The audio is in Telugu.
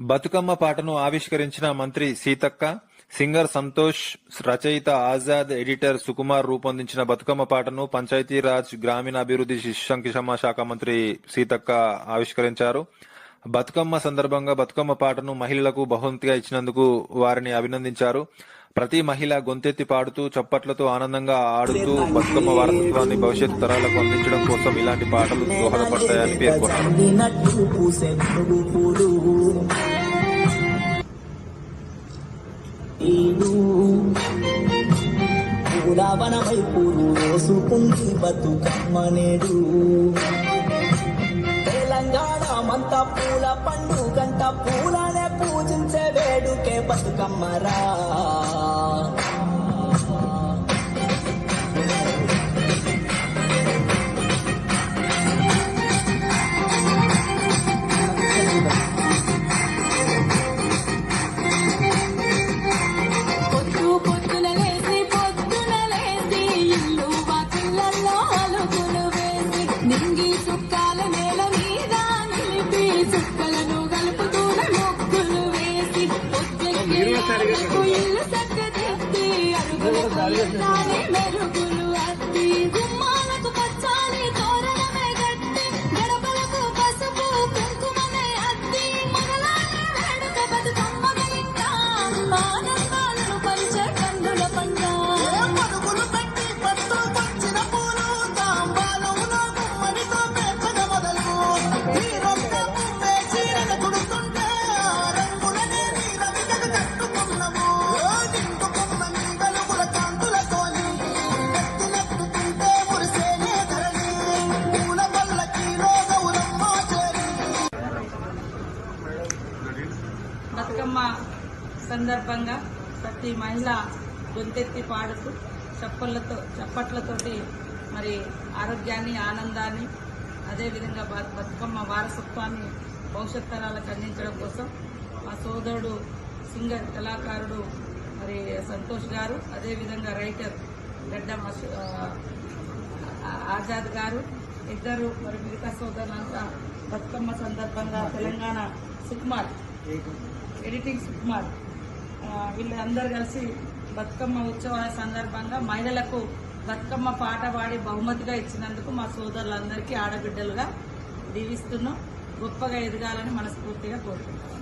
బతుకమ్మ పాటను ఆవిష్కరించిన మంత్రి సీతక్క, సింగర్ సంతోష్, రచయిత ఆజాద్, ఎడిటర్ సుకుమార్ రూపొందించిన బతుకమ్మ పాటను పంచాయతీరాజ్, గ్రామీణాభివృద్ధి, శిశు సంక్షేమ శాఖ మంత్రి సీతక్క ఆవిష్కరించారు. బతుకమ్మ సందర్భంగా బతుకమ్మ పాటను మహిళలకు బహుమతిగా ఇచ్చినందుకు వారిని అభినందించారు. ప్రతి మహిళ గొంతెత్తి పాడుతూ, చప్పట్లతో ఆనందంగా ఆడుతూ బతుకమ్మ వారసత్వాన్ని భవిష్యత్తు తరాలకు అందించడం కోసం ఇలాంటి పాటలు దోహదపడతాయని పేర్కొన్నారు. పూలవనమై పూలు రోసుకుంది బతుకమ్మ నేడు. తెలంగాణ మంత పూల పండుగంట, పూలనే పూజించే వేడుకే బతుకమ్మరా. నింగి చుక్కాల నేల మీద నిలిపి చుక్కలను కలుపుతూన మొక్కులు వేసి ఇల్లు చక్కదిద్ది అరుగులు మెరుగులు అద్ది గుమ్మాలకు పచ్చాలి తోరణమే గట్టి గడపలకు పసుపు కుంకుమనే అద్ది మొదలాలి వేడుక బతుకమ్మ ఇంకా ఆనందాలను పంచే కందుల పంట. బతుకమ్మ సందర్భంగా ప్రతి మహిళ గొంతెత్తి పాడుతూ చప్పట్లతోటి మరి ఆరోగ్యాన్ని, ఆనందాన్ని, అదేవిధంగా బతుకమ్మ వారసత్వాన్ని భవిష్యత్ తరాలకు అందించడం కోసం మా సోదరుడు సింగర్ కళాకారుడు మరి సంతోష్ గారు, అదేవిధంగా రైటర్ గడ్డం ఆజాద్ గారు ఇద్దరు, మరి మిగతా సోదరులంతా బతుకమ్మ సందర్భంగా తెలంగాణ సుకుమార్, ఎడిటింగ్ సుకుమార్, వీళ్ళందరూ కలిసి బతుకమ్మ ఉత్సవాల సందర్భంగా మహిళలకు బతుకమ్మ పాట పాడి బహుమతిగా ఇచ్చినందుకు మా సోదరులందరికీ ఆడబిడ్డలుగా దీవిస్తున్నాం. గొప్పగా ఎదగాలని మనస్ఫూర్తిగా కోరుకుంటున్నాం.